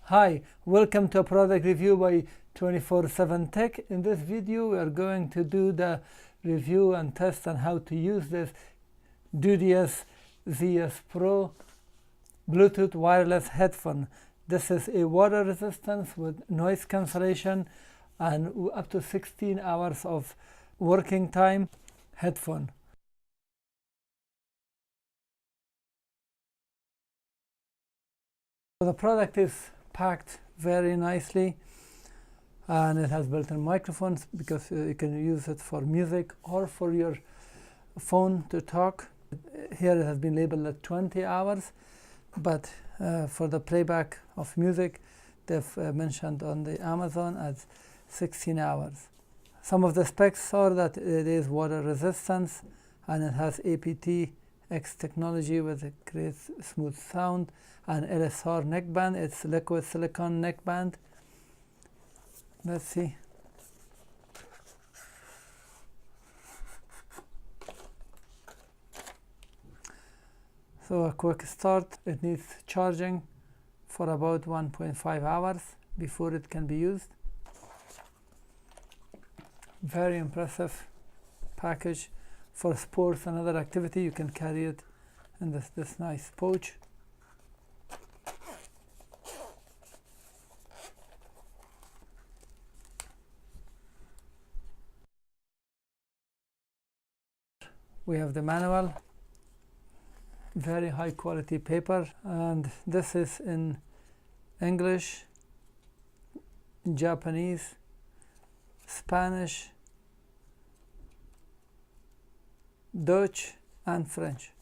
Hi, welcome to a product review by 24/7 Tech. In this video we are going to do the review and test on how to use this Dudios Zeus Pro Bluetooth wireless headphone. This is a water resistance with noise cancellation and up to 16 hours of working time headphone. So the product is packed very nicely, and it has built-in microphones because you can use it for music or for your phone to talk. Here it has been labeled at 20 hours, but for the playback of music they've mentioned on the Amazon as 16 hours. Some of the specs are that it is water resistance and it has aptX technology with a great smooth sound and LSR neckband. It's liquid silicone neckband. Let's see. So a quick start. It needs charging for about 1.5 hours before it can be used. Very impressive package for sports and other activity. You can carry it in this nice pouch. We have the manual, very high quality paper, and this is in English, Japanese, Spanish, Dutch and French.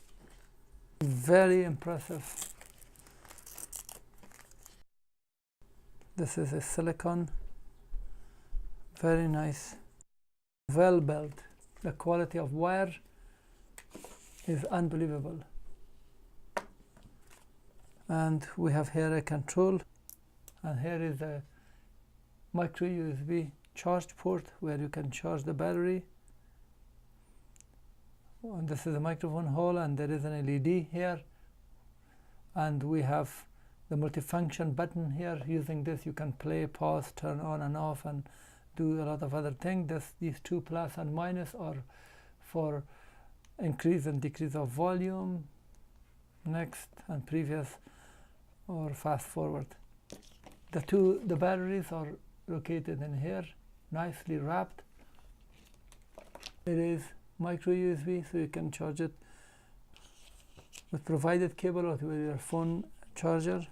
Very impressive. This is a silicone, very nice, well built. The quality of wire is unbelievable. And we have here a control, and here is a micro USB charge port where you can charge the battery. And this is a microphone hole, and there is an LED here, and we have the multifunction button here. Using this you can play, pause, turn on and off, and do a lot of other things. These two plus and minus are for increase and decrease of volume, next and previous, or fast forward. The batteries are located in here, nicely wrapped. It is micro USB, so you can charge it with provided cable or with your phone charger.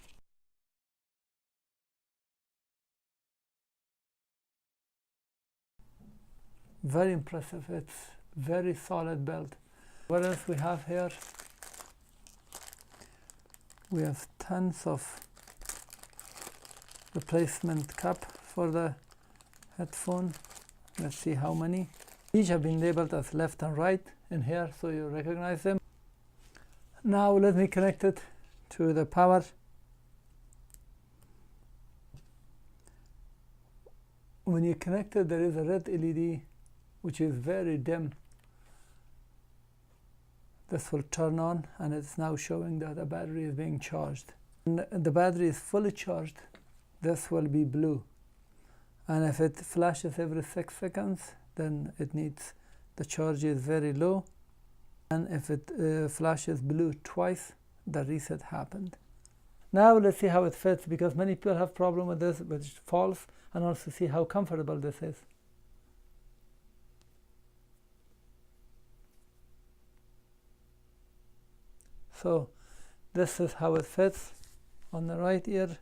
Very impressive. It's very solid build. What else we have here? We have tons of replacement cap for the headphone. Let's see how many. Each have been labeled as left and right in here, so you recognize them. Now let me connect it to the power. When you connect it, there is a red LED which is very dim. This will turn on, and it's now showing that the battery is being charged. When the battery is fully charged, this will be blue, and if it flashes every 6 seconds, then it needs the charge is very low, and if it flashes blue twice, the reset happened. Now let's see how it fits, because many people have problem with this, but it falls, and also see how comfortable this is. So this is how it fits on the right ear.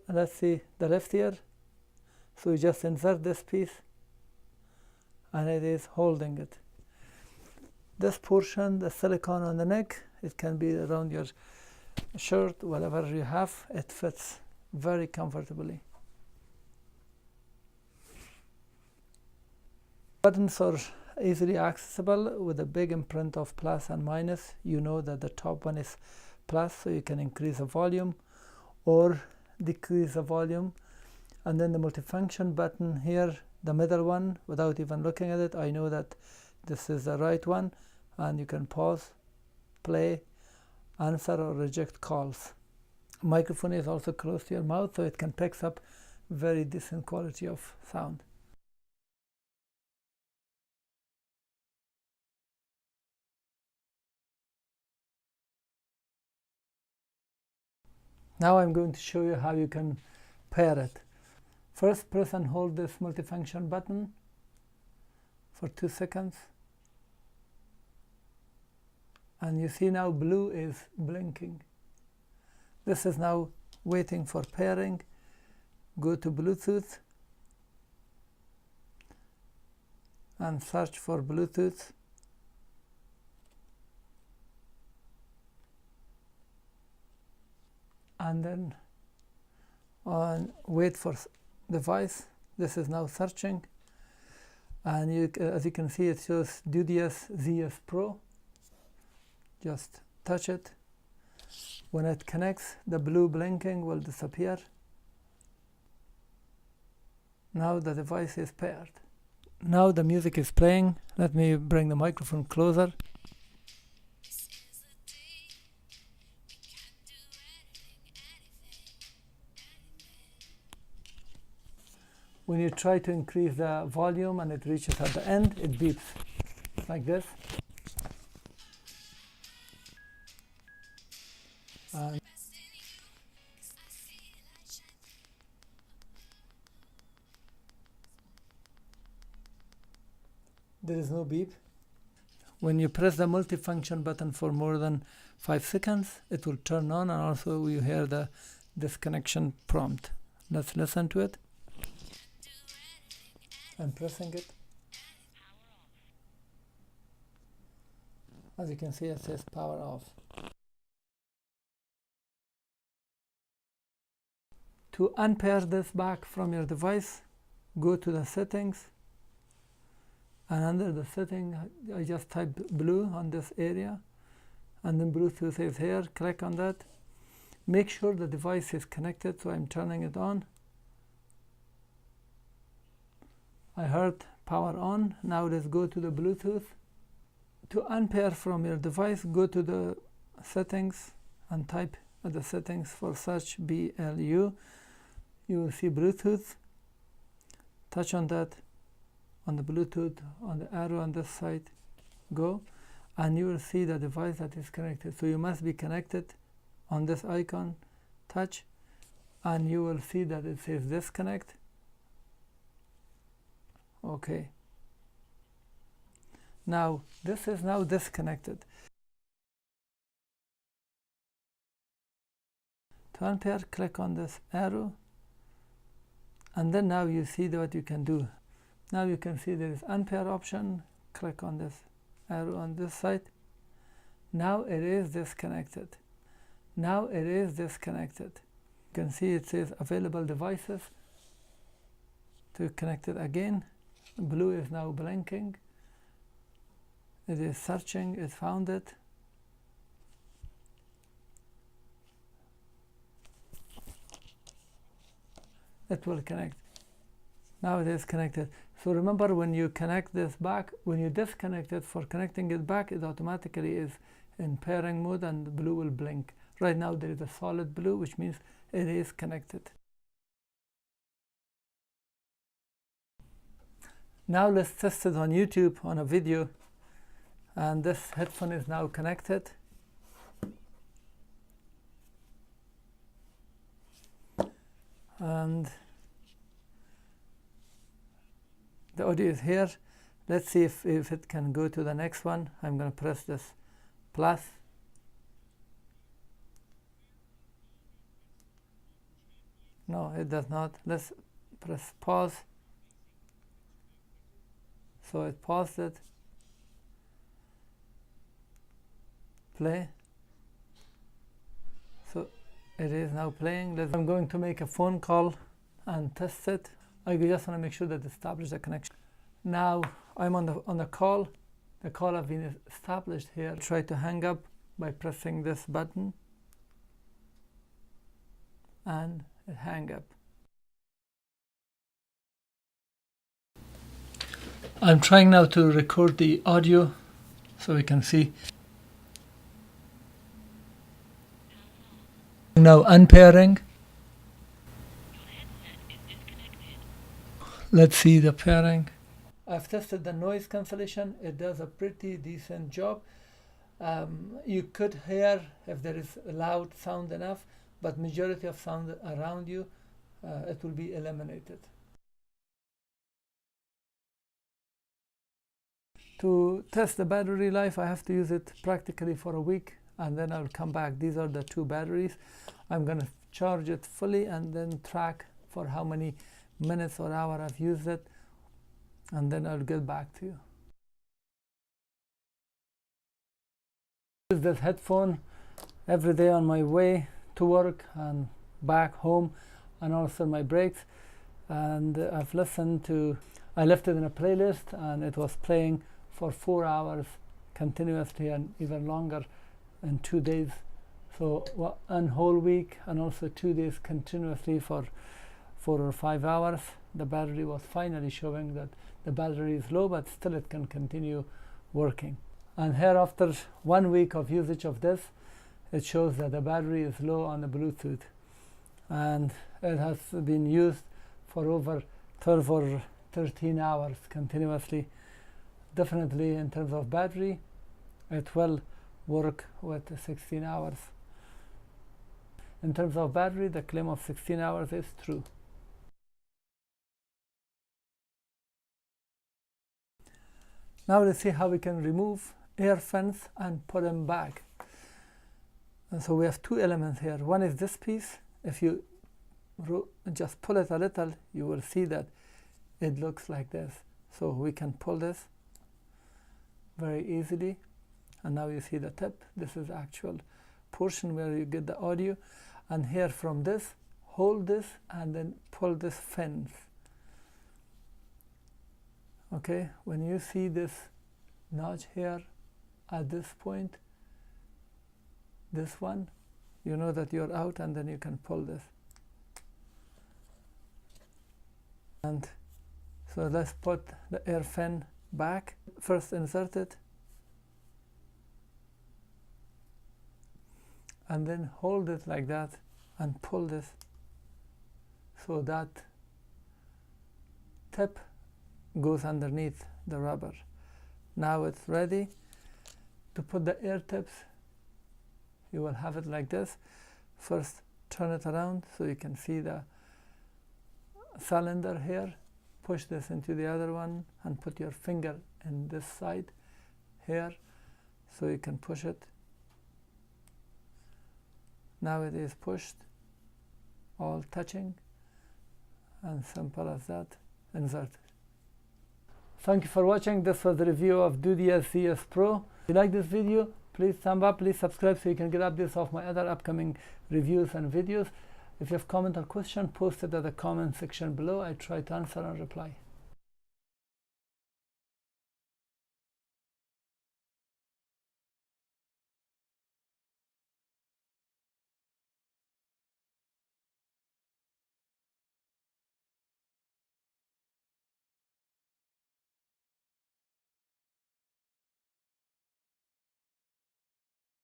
And let's see the left ear. So you just insert this piece, and it is holding it. This portion, the silicone on the neck, it can be around your shirt, whatever you have, it fits very comfortably. Buttons are easily accessible with a big imprint of plus and minus. You know that the top one is plus, so you can increase the volume or decrease the volume. And then the multifunction button here, the middle one, without even looking at it, I know that this is the right one, and you can pause, play, answer or reject calls. Microphone is also close to your mouth, so it can pick up very decent quality of sound. Now I'm going to show you how you can pair it. First, press and hold this multifunction button for 2 seconds. And you see now blue is blinking. This is now waiting for pairing. Go to Bluetooth and search for Bluetooth. And then wait for device. This is now searching, and as you can see, it shows Dudios Zeus Pro. Just touch it. When it connects, the blue blinking will disappear. Now the device is paired. Now the music is playing. Let me bring the microphone closer. When you try to increase the volume and it reaches at the end, it beeps like this. And there is no beep. When you press the multifunction button for more than 5 seconds, it will turn on, and also you hear the disconnection prompt. Let's listen to it. I'm pressing it. As you can see, it says power off. To unpair this back from your device, go to the settings, and under the setting, I just typed blue on this area, and then Bluetooth is here. Click on that. Make sure the device is connected, so I'm turning it on. I heard power on. Now let's go to the Bluetooth. To unpair from your device, go to the settings and type the settings for search BLU. You will see Bluetooth. Touch on that, on the Bluetooth, on the arrow on this side. Go, and you will see the device that is connected. So you must be connected on this icon. Touch, and you will see that it says disconnect. Okay. Now this is now disconnected. To unpair, click on this arrow, and then now you see what you can do. Now you can see there is unpair option. Click on this arrow on this side. Now it is disconnected. Now it is disconnected. You can see it says available devices. To connect it again, blue is now blinking. It is searching. It found it. It will connect. Now it is connected. So remember, when you connect this back, when you disconnect it, for connecting it back, it automatically is in pairing mode and the blue will blink. Right now there is a solid blue, which means it is connected. Now let's test it on YouTube on a video. And this headphone is now connected. And the audio is here. Let's see if it can go to the next one. I'm going to press this plus. No, it does not. Let's press pause. So it paused it. Play. So it is now playing. I'm going to make a phone call and test it. I just want to make sure that establish the connection. Now I'm on the call. The call has been established here. Try to hang up by pressing this button, and it hang up. I'm trying now to record the audio so we can see. Now unpairing. Let's see the pairing. I've tested the noise cancellation. It does a pretty decent job. You could hear if there is loud sound enough, but majority of sound around you, it will be eliminated. To test the battery life, I have to use it practically for a week, and then I'll come back. These are the two batteries. I'm going to charge it fully and then track for how many minutes or hour I've used it, and then I'll get back to you. I use this headphone every day on my way to work and back home, and also my breaks. And I left it in a playlist, and it was playing for 4 hours continuously and even longer in 2 days. So one whole week and also 2 days continuously for 4 or 5 hours. The battery was finally showing that the battery is low, but still it can continue working. And here, after 1 week of usage of this, it shows that the battery is low on the Bluetooth, and it has been used for over 12 or 13 hours continuously. Definitely in terms of battery, it will work with 16 hours. In terms of battery, the claim of 16 hours is true. Now let's see how we can remove air fence and put them back. And so we have two elements here. One is this piece. If you just pull it a little, you will see that it looks like this. So we can pull this very easily, and now you see the tip. This is actual portion where you get the audio, and here from this, hold this and then pull this fence. Okay, when you see this notch here at this point, this one, you know that you're out, and then you can pull this. And so let's put the air fan back. First insert it, and then hold it like that and pull this, so that tip goes underneath the rubber. Now it's ready to put the air tips. You will have it like this. First turn it around so you can see the cylinder here. Push this into the other one and put your finger in this side here so you can push it. Now it is pushed, all touching, and simple as that. Insert it. Thank you for watching. This was the review of Dudios Zeus Pro. If you like this video, please thumb up, please subscribe so you can get updates of my other upcoming reviews and videos. If you have comment or question, post it at the comment section below. I try to answer and reply.